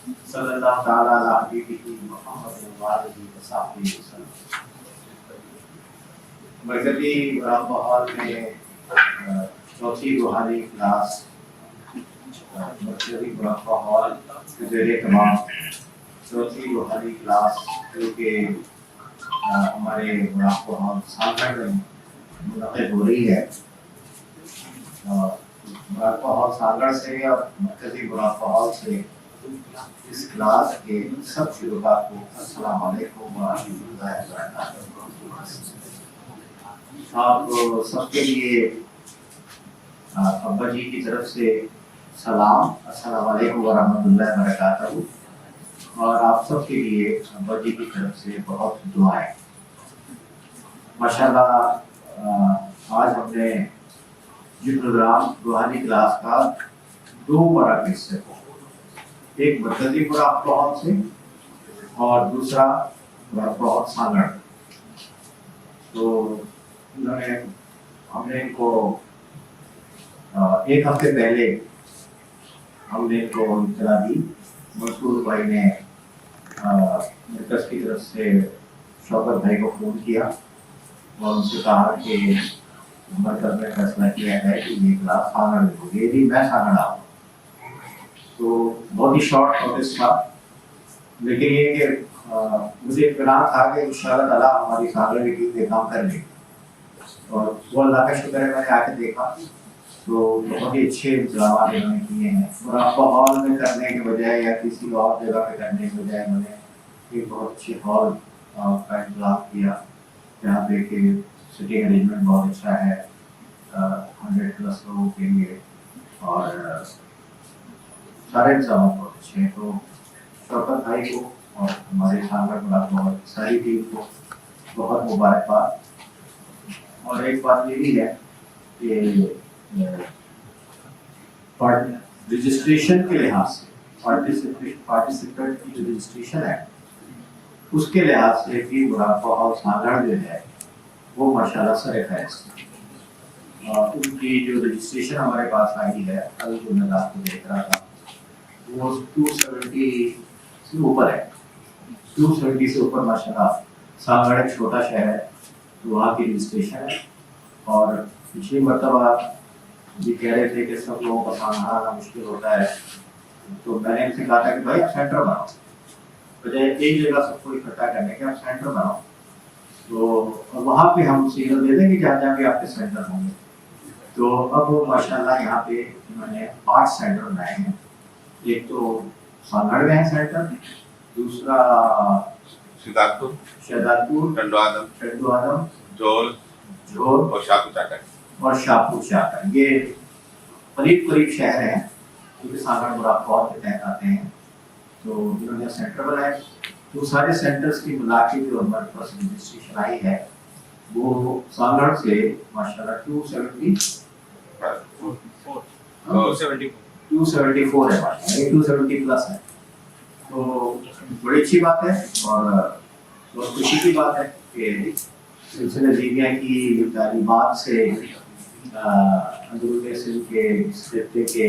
صلی اللہ تعالیٰ علیہ حبیبہ محمد وآلہ وصحبہ وسلم۔ مرکزی مراقبہ ہال میں چوتھی روحانی کلاس مرکزی مراقبہ ہال کے زیر اہتمام چوتھی روحانی کلاس جو کہ ہمارے مراقبہ ہال سانگڑ میں منعقد ہو رہی ہے۔ مراقبہ ہال سانگڑ سے اور مرکزی مراقبہ ہال سے اس کلاس کے سب شرکاء کو السلام علیکم ورحمۃ اللہ وبرکاتہ۔ آپ سب کے لیے ابا جی کی طرف سے سلام، السلام علیکم ورحمۃ اللہ وبرکاتہ، اور آپ سب کے لیے ابا جی کی طرف سے بہت دعائیں۔ ماشاءاللہ آج ہم نے یہ پروگرام روحانی کلاس کا دو مراکز سے، ایک مرکزی مراقبہ ہال سے اور دوسرا مراقبہ ہال سانگڑ۔ تو ہم نے ان کو ایک ہفتے پہلے ہم نے ان کو اطلاع دی۔ منصور بھائی نے مرکز کی طرف سے شوکت بھائی کو فون کیا اور ان سے کہا کہ مرکز میں فیصلہ کیا ہے کہ یہ کلاس سانگڑ میں ہوگی، یہ بھی میں سانگڑ آؤں۔ تو بہت ہی شارٹ نوٹس تھا، لیکن یہ کہ مجھے اطمینان تھا کہ انشاءاللہ تعالیٰ ہماری سانگڑ کی ٹیم یہ کام کر لے، اور وہ اللہ کا شکر ہے میں نے آ کے دیکھا تو بہت ہی اچھے انتظامات انہوں نے کیے ہیں۔ مراقبہ ہال میں کرنے کے بجائے یا کسی اور جگہ پہ کرنے کے بجائے انہوں نے ایک بہت اچھے ہال کا انتظام کیا جہاں پہ کہ سٹنگ ارینجمنٹ بہت اچھا ہے 100+ لوگوں کے لیے، اور سارے انتظامات بہت اچھے ہیں۔ تو شوکت بھائی کو اور ہمارے سانگڑ مراقبہ ہال ساری ٹیم کو بہت مبارکباد۔ اور ایک بات یہ بھی ہے کہ رجسٹریشن کے لحاظ سے پارٹیسپینٹ کی جو رجسٹریشن ہے اس کے لحاظ سے بھی مراقبہ ہال سانگڑ جو ہے وہ ماشاءاللہ سر فہرست، اور ان کی جو رجسٹریشن ہمارے پاس آئی ہے کل جو میں رات کو دیکھ رہا تھا وہ 270 سے اوپر ہے، 270 سے اوپر ماشاءاللہ۔ سانگڑ ایک چھوٹا شہر ہے تو وہاں کی رجسٹریشن ہے، اور پچھلی مرتبہ یہ کہہ رہے تھے کہ سب لوگوں کا سامنا آنا مشکل ہوتا ہے، تو میں نے ان سے کہا تھا کہ بھائی آپ سینٹر بناؤ، بجائے ایک جگہ سب کو اکٹھا کرنے کے آپ سینٹر بناؤ، تو وہاں پہ ہم سیگنل دے دیں گے جہاں جہاں پہ آپ کے سینٹر ہوں گے۔ تو اب ماشاءاللہ یہاں پہ انہوں نے 5 سینٹر بنائے ہیں۔ ایک تو سانگڑ میں ہے سینٹر، دوسرا شہزادپور، ٹنڈو آدم، جھول اور شاہپور چاکر۔ یہ قریب شہر ہیں جو کہ سانگڑ مراقبہ ہال کے تحت آتے ہیں، تو انہوں نے سینٹر بنائے۔ تو سارے سینٹرز کی ملا کے جو ہمارے پاس رجسٹریشن آئی ہے وہ سانگڑ سے ماشاءاللہ 274 ہے، ماشاءاللہ 270+ ہے۔ تو بڑی اچھی بات ہے اور بہت خوشی کی بات ہے کہ سلسلہ زیبیہ کی تعلیمات سے اندرون سندھ کے اس خطے کے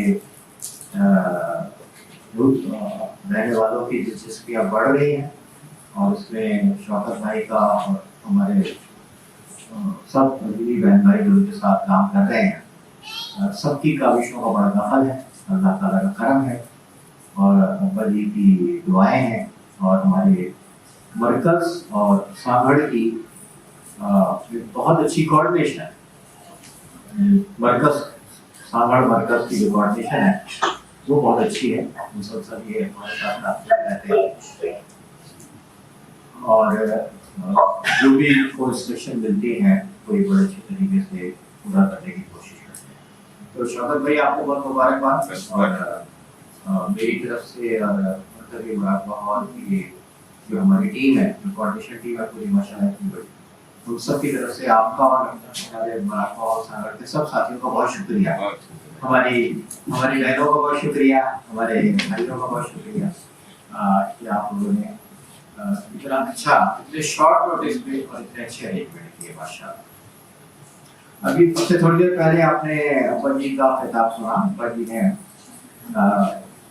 رہنے والوں کی دلچسپیاں بڑھ رہی ہیں، اور اس میں شوکت بھائی کا اور ہمارے سب مدنی بہن بھائی جو ان کے ساتھ کام کر رہے ہیں، سب کی کاوشوں کا بڑا دخل ہے، اللہ تعالیٰ کا کرم ہے، اور ابا جی کی دعائیں ہیں، اور ہمارے مرکز اور سانگڑ کی بہت اچھی کوآرڈینیشن ہے۔ سانگڑ مرکز کی جو کوآرڈینیشن ہے وہ بہت اچھی ہے، مسلسل یہ ہمارے ساتھ رابطے میں رہتے ہیں، اور جو بھی انسٹرکشن ملتی ہیں کوئی بڑے اچھے طریقے سے پورا کرنے کی کوشش کرتے ہیں۔ تو شوکت بھائی آپ کو بہت مبارکباد، اور میری طرف سے اور مرکزی مراقبہ ہال کی جو ہماری ٹیم ہے، جو کوآرڈینیشن ٹیم ہے پوری ماشاءاللہ کی بڑی، ان سب کی طرف سے آپ کا اور ہمارے مراقبہ ہال سانگڑ کے سب ساتھیوں کا بہت شکریہ، ہماری بہنوں کا بہت شکریہ، ہمارے بھائیوں کا بہت شکریہ کہ آپ لوگوں نے اتنا اچھا، اتنے شارٹ نوٹس پہ اور اتنے اچھے ارینجمنٹ کیے ماشاءاللہ۔ ابھی سے تھوڑی دیر پہلے آپ نے ابا جی کا خطاب سنا، ابا جی نے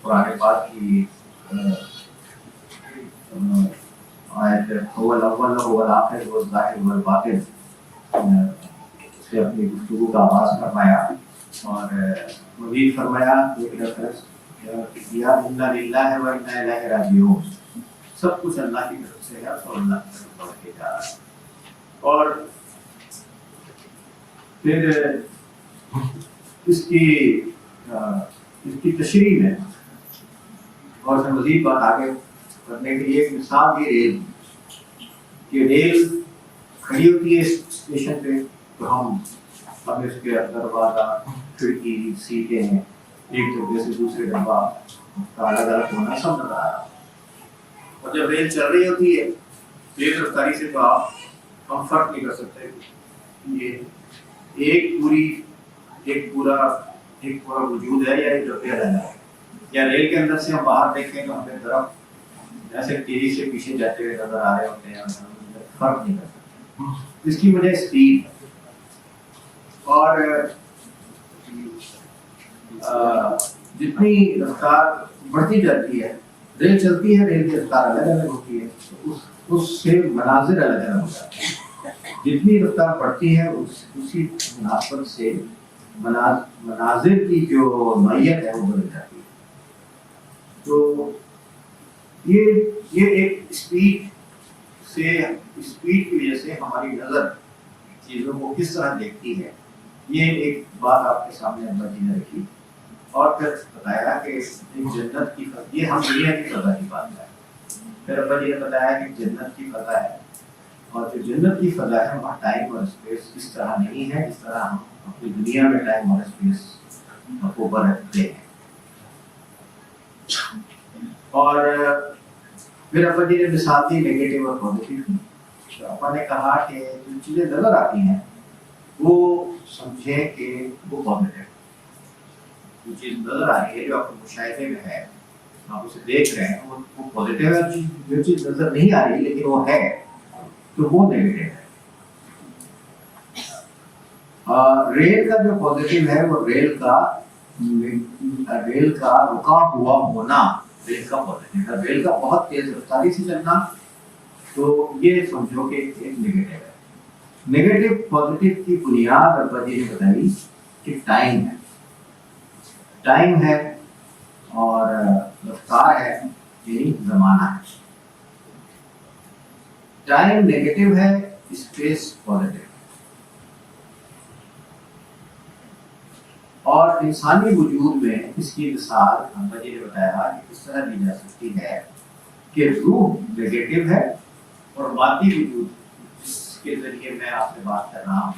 قرآن پاک کی آیت اول اول اول آخر و ظاہر و باطن سے اپنی گفتگو کا آغاز فرمایا اور مزید فرمایا ایک ریفرنس کیا انا للہ و انا الیہ راجعون، سب کچھ اللہ کی طرف سے ہے اور اللہ کی طرف لوٹ کے جا رہا ہے. اور پھر اس کی تشریح ہے اور اس میں مزید بات آگے کرنے کے لیے ایک مثال دی ریل کہ ریل کھڑی ہوتی ہے اسٹیشن پہ تو ہم اس کے دروازہ کھڑکی سیٹیں ہیں ایک ڈبے سے دوسرے ڈبہ کا الگ الگ ہونا سب نظر آ رہا ہے. اور جب ریل چل رہی ہوتی ہے تیز رفتاری سے تو آپ ہم فرق نہیں کر سکتے یہ ایک پورا وجود ہے یا ایک ڈبے رہنا ہے. یا ریل کے اندر سے ہم باہر دیکھیں تو ہمیں طرف ایسے تیزی سے پیچھے جاتے ہوئے نظر آ رہے ہوتے ہیں، فرق نہیں کر سکتے. اس کی وجہ اسپیڈ اور جتنی رفتار بڑھتی جاتی ہے ریل چلتی ہے، ریل کی رفتار الگ الگ ہوتی ہے، اس سے مناظر الگ الگ ہو جاتے ہیں. جتنی رفتار بڑھتی ہے اسی مناسبت سے مناظر کی جو نوعیت ہے وہ بدل جاتی ہے. تو یہ ایک اسپیڈ کی وجہ سے ہماری نظر چیزوں کو کس طرح دیکھتی ہے، یہ ایک بات آپ کے سامنے ابا جی نے رکھی اور پھر بتایا کہ ایک جنت کی فتح، یہ ہم دنیا کی فتح کی بات ہے. پھر ابا جی نے بتایا کہ جنت کی فتح ہے اور جو جنت کی فتح ہے وہاں ٹائم اور اسپیس اس طرح نہیں ہے جس طرح ہم اپنی دنیا میں ٹائم اور اسپیس کو برتتے ہیں. اور پھر ابا جی نے مثال دی نیگیٹو اور پازیٹیو کی. تو ابا نے کہا کہ جو چیزیں نظر آتی ہیں وہ سمجھیں کہ وہ پازیٹیو، جو چیز نظر آ رہی ہے جو آپ کو مشاہدے میں ہے آپ اسے دیکھ رہے ہیں وہ پازیٹیو ہے. جو چیز نظر نہیں آ رہی لیکن وہ ہے تو وہ نیگیٹو ہے. ریل کا جو پازیٹیو ہے وہ ریل کا رکا ہوا ہونا ریل کا پازیٹیو ہے. ریل کا بہت تیز رفتاری سے چلنا تو یہ سمجھو کہ ایک نیگیٹو ہے. نیگیٹو پازیٹیو کی بنیاد ابا جی نے بتائی کہ ٹائم ہے اور رفتار ہے یعنی زمانہ ہے. ٹائم نیگیٹو ہے، اسپیس پازیٹیو. اور انسانی وجود میں اس کی مثال ابا جی نے بتایا کہ کس طرح دی جا سکتی ہے کہ روح نیگیٹو ہے اور مادی وجود جس کے ذریعے میں آپ سے بات کر رہا ہوں،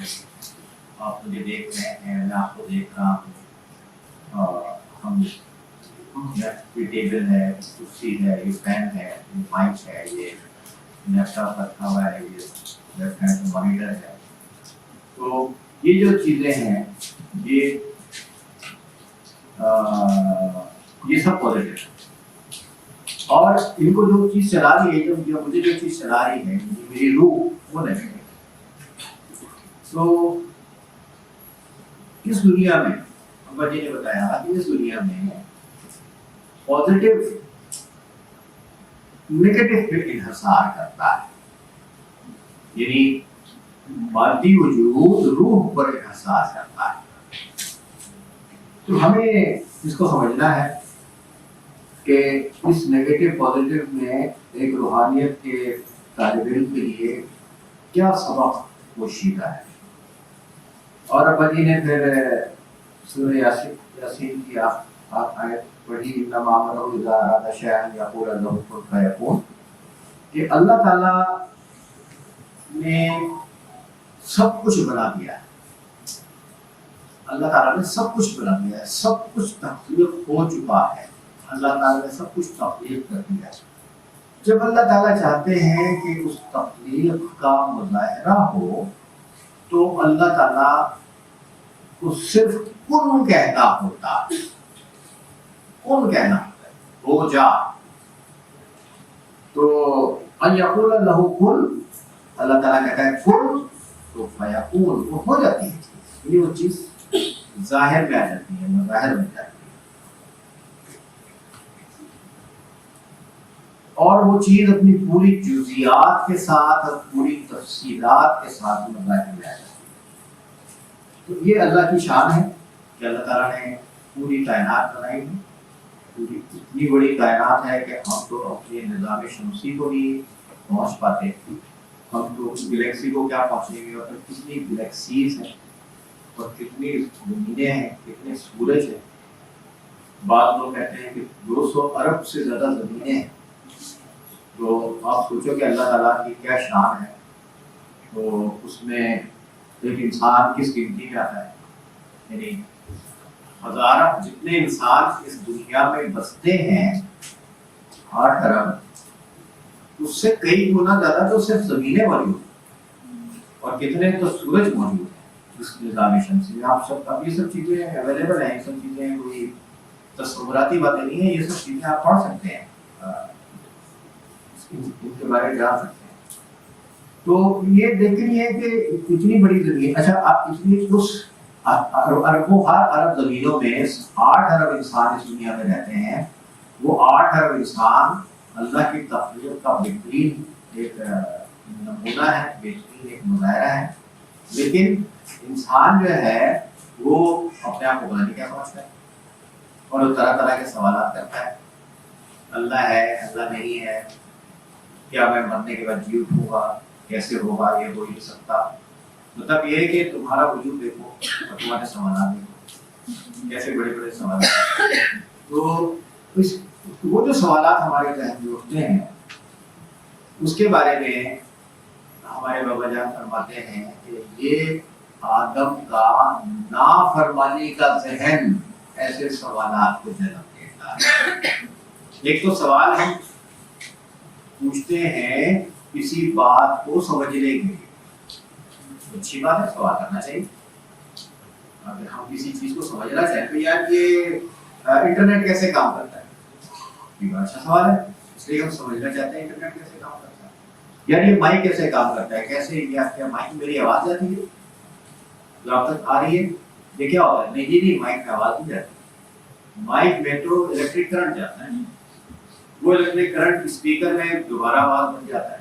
آپ مجھے دیکھ رہے ہیں، میں آپ کو دیکھ رہا ہوں، ہم یہ ٹیبل ہے، کرسی ہے، یہ پین ہے، یہ مائک ہے، یہ لیپ ٹاپ رکھا ہوا ہے، یہ لیفٹ ہینڈ مانیٹر ہے. تو یہ جو چیزیں ہیں یہ سب پازیٹیو ہے. اور ان کو جو چیز چلا رہی ہے مجھے جو چیز چلا رہی ہے میری روح وہ نہیں ہے. تو اس دنیا میں ابا جی نے بتایا کہ اس دنیا میں پازیٹیو نیگیٹو پہ انحصار کرتا ہے، یعنی مادی وجود روح پر انحصار کرتا ہے. تو ہمیں اس کو سمجھنا ہے کہ اس نیگیٹو پازیٹیو میں ایک روحانیت کے طالب علم کے لیے کیا سبق پوشیدہ ہے. اور ابا جی نے پھر سورہ یاسین کی آیت پڑھی انما امرہ اذا اراد شیئا ان یقول له کن فیکون، کہ اللہ تعالیٰ نے سب کچھ بنا دیا ہے. اللہ تعالیٰ نے سب کچھ بنا دیا ہے، سب کچھ تخلیق ہو چکا ہے. اللہ تعالیٰ نے سب کچھ تخلیق کر دیا ہے. جب اللہ تعالیٰ چاہتے ہیں کہ اس تخلیق کا مظاہرہ ہو تو اللہ تعالیٰ کو صرف کن کہنا ہوتا ہے، کن کہنا ہوتا ہے، ہو جا. تو ان یقول لہ کن، اللہ تعالیٰ کہتا ہے کن تو فیکون، وہ ہو جاتی ہے چیز، یہ وہ چیز ظاہر میں آ جاتی ہے، مظاہر میں جاتی ہے. اور وہ چیز اپنی پوری جزیات کے ساتھ اور پوری تفصیلات کے ساتھ مظاہر میں آ جاتی ہے۔ تو یہ اللہ کی شان ہے کہ اللہ تعالیٰ نے پوری کائنات بنائی ہے، پوری اتنی بڑی کائنات ہے کہ ہم تو اپنے نظام شمسی کو بھی پہنچ پاتے، ہم تو گلیکسی کو کیا پہنچیں گے، اور کتنی گلیکسیز ہیں اور کتنی زمینیں ہیں، کتنے سورج ہیں۔ بعض لوگ کہتے ہیں کہ 200 ارب سے زیادہ زمینیں ہیں۔ تو آپ سوچو کہ اللہ تعالیٰ کی کیا شان ہے، تو اس میں ایک انسان کس گنتی میں آتا ہے، یعنی ہزارہ جتنے انسان اس دنیا میں بستے ہیں 8 ارب، اس سے کئی گنا زیادہ تو صرف زمینیں موجود ہیں، اور کتنے تو سورج موجود ہیں اس نظام شمسی میں۔ آپ سب اب یہ سب چیزیں اویلیبل ہیں، یہ سب چیزیں کوئی تصوراتی باتیں نہیں ہیں، یہ سب چیزیں آپ پڑھ سکتے ہیں، ان کے بارے میں جان سکتے ہیں۔ تو یہ دیکھیں یہ کہ اتنی بڑی زمین، اچھا آپ اتنی اس اربوں ہر ارب زمینوں میں 8 ارب انسان اس دنیا میں رہتے ہیں، وہ 8 ارب انسان اللہ کی تخلیق کا بہترین ایک نمونہ ہے، بہترین ایک مظاہرہ ہے۔ لیکن انسان جو ہے وہ اپنے آپ کو پتہ نہیں کیا سمجھتا ہے، اور وہ طرح طرح کے سوالات کرتا ہے، اللہ ہے، اللہ نہیں ہے، کیا میں مرنے کے بعد جی اٹھوں گا، کیسے ہوگا، یہ ہو نہیں سکتا۔ مطلب یہ ہے کہ تمہارا وجود دیکھو اور تمہارے سوالات دیکھو، کیسے بڑے بڑے سوالات۔ تو وہ جو سوالات ہمارے ذہن میں اٹھتے ہیں اس کے بارے میں ہمارے بابا جان فرماتے ہیں کہ یہ آدم کا نافرمانی کا ذہن ایسے سوالات کو جنم دیتا ہے۔ ایک تو سوال ہم پوچھتے ہیں کسی بات کو سمجھنے کے لیے، اچھی بات ہے، سوال کرنا چاہیے۔ اگر ہم کسی چیز کو سمجھنا چاہیں تو یار یہ انٹرنیٹ کیسے کام کرتا ہے، یہ اچھا سوال ہے، اس لیے ہم سمجھنا چاہتے ہیں انٹرنیٹ کیسے کام کرتا ہے، یار یہ مائک کیسے کام کرتا ہے، کیسے کیا مائک میری آواز جاتی ہے جو آپ تک آ رہی ہے، یہ کیا ہوتا ہے، نہیں جی مائک میں آواز نہیں جاتی، مائک میں تو الیکٹرک کرنٹ جاتا ہے، وہ الیکٹرک کرنٹ اسپیکر میں دوبارہ آواز بن جاتا ہے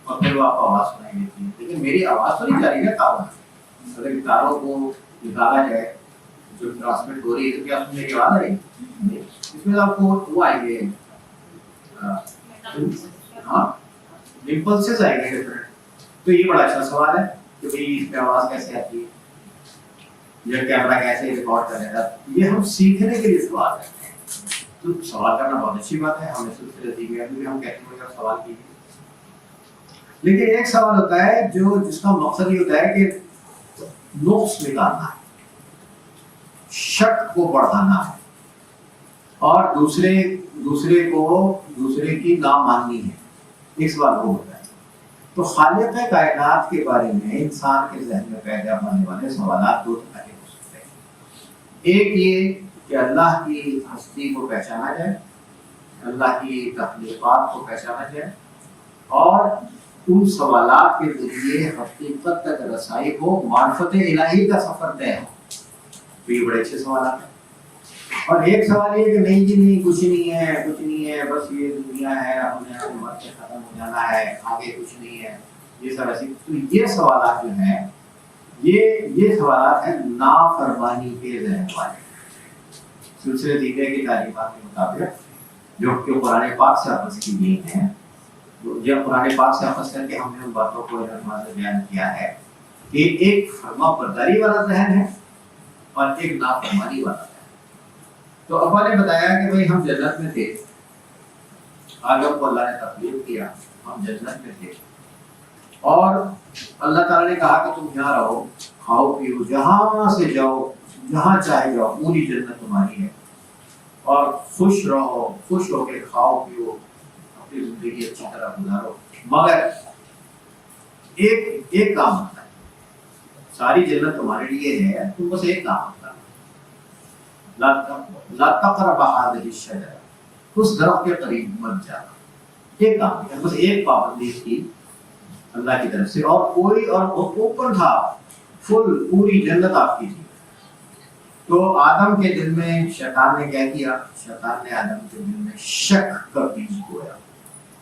اور پھر وہ آپ کو آواز سنائی دیتی ہے، لیکن میری آواز تو نہیں جا رہی ہے تاروں سے۔ اگر تاروں کو نکالا جائے جو ٹرانسمٹ ہو رہی ہے تو کیا اس میں میری آواز آ رہی ہے، اس میں آپ کو وہ آئیں گے، ہاں امپلسز آئیں گے ڈفرنٹ۔ تو یہ بڑا اچھا سوال ہے کہ بھائی اس میں آواز کیسے آتی ہے، یا کیمرہ کیسے ریکارڈ کرے گا، یہ ہم سیکھنے کے لیے سوال کرتے ہیں۔ تو سوال کرنا بہت اچھی بات ہے، ہمیں سلسلے دیگر میں بھی ہم کہتے ہیں سوال کیجیے، لیکن ایک سوال ہوتا ہے جس کا مقصد یہ ہوتا ہے کہ نقص نکالنا ہے، شک کو بڑھانا ہے، اور دوسرے کی نامانی ہے، ایک سوال وہ ہوتا ہے۔ تو خالق کائنات کے بارے میں انسان کے ذہن میں پیدا ہونے والے سوالات 2 طرح کے ہو سکتے ہیں۔ ایک یہ کہ اللہ کی ہستی کو پہچانا جائے، اللہ کی تخلیقات کو پہچانا جائے، اور ان سوالات کے ذریعے حقیقت تک رسائی ہو، معرفت الہی کا سفر طے ہو۔ تو یہ بڑے اچھے سوالات ہیں۔ اور ایک سوال یہ کہ نہیں جی نہیں کچھ نہیں ہے، بس یہ دنیا ہے، ہم نے مر کے ختم ہو جانا ہے، آگے کچھ نہیں ہے، یہ سب ایسی۔ تو یہ سوالات جو ہیں یہ سوالات ہیں نافرمانی کے ذہن والے، سلسلے دیگر کی تعلیمات کے مطابق جو کہ قرآن پاک سے واپس کی گئی ہیں۔ جب قرآن پاک سے واپس کر کے ہم نے ان باتوں کو بیان کیا ہے کہ ایک فرما برداری والا ذہن ہے اور ایک نافرمانی والا ذہن۔ تو ابا نے بتایا کہ بھائی ہم جنت میں تھے، آدم کو اللہ نے تخلیق کیا، ہم جنت میں تھے، اور اللہ تعالیٰ نے کہا کہ تم یہاں رہو، کھاؤ پیو، جہاں سے جاؤ، جہاں چاہے جاؤ، پوری جنت تمہاری ہے، اور خوش رہو، خوش ہو کے کھاؤ پیو، اپنی زندگی اچھی طرح گزارو۔ مگر ایک کام ہوتا ہے، ساری جنت تمہارے لیے ہے، تم بس ایک کام ہوتا ہے، لا تقرب هذه الشجرة، اس درخت کے قریب مت جانا۔ ایک کام ہے، بس ایک پابندی تھی اللہ کی طرف سے، اور کوئی اور اوپن تھا، فل پوری جنت آپ کی تھی۔ تو آدم کے دل میں شیطان نے کیا کیا؟ شیطان نے آدم کے دل میں شک کا بیج بویا،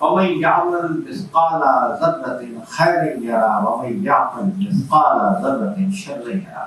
وَمَنْ يَعْمَلْ مِثْقَالَ ذَرَّةٍ خَيْرًا يَرَهُ وَمَنْ يَعْمَلْ مِثْقَالَ ذَرَّةٍ شَرًّا يَرَهُ।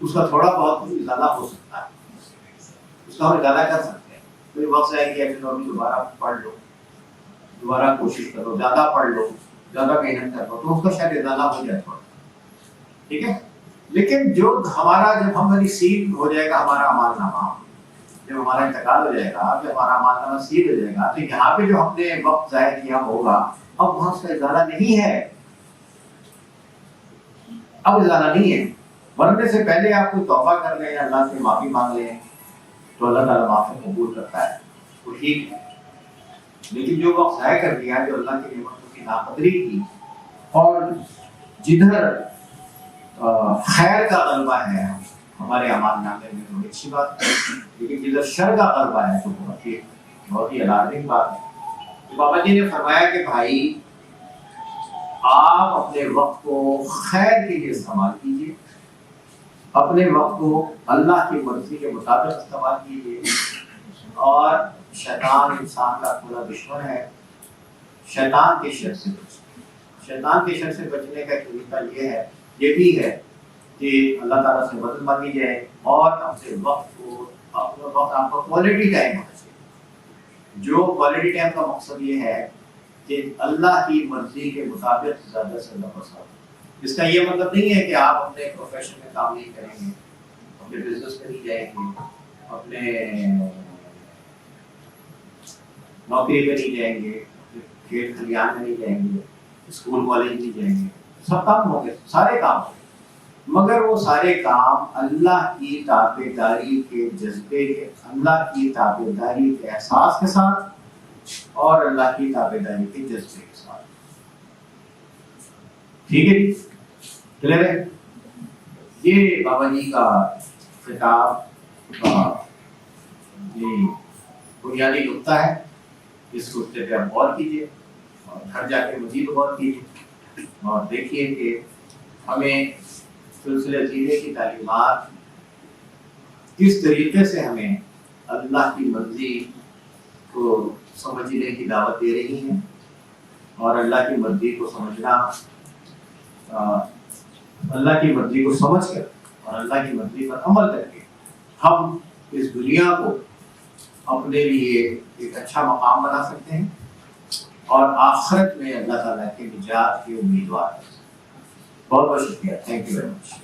اس کا تھوڑا بہت ازالہ ہو سکتا ہے، اس کا ہم ازالہ کر سکتے ہیں. کوئی وقت آئے گی ابھی دوبارہ پڑھ لو، دوبارہ کوشش کرو، زیادہ پڑھ لو، زیادہ محنت کر لو، تو اس کا شاید ازالہ ہو جائے تھوڑا. ٹھیک ہے. لیکن جو ہمارا جب ہم نصیب ہو جائے گا ہمارا اعمال نامہ، جب ہمارا انتقال ہو جائے گا، جب ہمارا اعمال نامہ سیدھ ہو جائے گا، تو یہاں پہ جو ہم نے وقت ضائع کیا ہوگا اب وہاں اس کا ازالہ نہیں ہے، اب ازالہ نہیں ہے. مرنے سے پہلے آپ کوئی توبہ کر لیں، اللہ سے معافی مانگ لیں تو اللہ تعالیٰ معافی قبول کرتا ہے، وہ ٹھیک ہے. لیکن جو وقت ضائع کر دیا، جو اللہ کی نعمتوں کی ناقدری کی، اور جدھر خیر کا غلبہ ہے ہمارے اعمال نامے میں تو اچھی بات ہے، لیکن جدھر شر کا غلبہ ہے تو بہت ہی الارمنگ بات ہے. تو بابا جی نے فرمایا کہ بھائی آپ اپنے وقت کو خیر کے لیے استعمال کیجیے، اپنے وقت کو اللہ کی مرضی کے مطابق استعمال کیجیے. اور شیطان انسان کا پورا دشمن ہے، شیطان کے شر سے بچیں. شیطان کے شر سے بچنے کا طریقہ یہ بھی ہے کہ اللہ تعالیٰ سے مدد مانگی جائے اور اپنے وقت کو اپنا وقت آپ کا کوالٹی ٹائم ہونا چاہیے. جو کوالٹی ٹائم کا مقصد یہ ہے کہ اللہ کی مرضی کے مطابق زیادہ سے زیادہ پسند. اس کا یہ مطلب نہیں ہے کہ آپ اپنے پروفیشن میں کام نہیں کریں گے، اپنے بزنس میں نہیں جائیں گے، اپنے نوکری پہ نہیں جائیں گے، کھیت کھلیان میں نہیں جائیں گے، اسکول کالج نہیں جائیں گے. سب کام ہوں گے، سارے کام ہوں گے، مگر وہ سارے کام اللہ کی تابعداری کے جذبے کے، اللہ کی تابعداری کے احساس کے ساتھ اور اللہ کی تابعداری کے جذبے کے ساتھ. ٹھیک ہے جی، کلیئر ہے. یہ بابا جی کا خطاب کا یہ بنیادی نقطہ ہے. اس نقطے پہ آپ غور کیجیے اور گھر جا کے مزید غور کیجیے اور دیکھیے کہ ہمیں سلسلہ جینے کی تعلیمات کس طریقے سے ہمیں اللہ کی مرضی کو سمجھنے کی دعوت دے رہی ہیں، اور اللہ کی مرضی کو سمجھنا، اللہ کی مرضی کو سمجھ کر اور اللہ کی مرضی پر عمل کر کے ہم اس دنیا کو اپنے لیے ایک اچھا مقام بنا سکتے ہیں اور آخرت میں اللہ تعالیٰ کے نجات کے امیدوار ہیں. بہت بہت شکریہ. Thank you very much.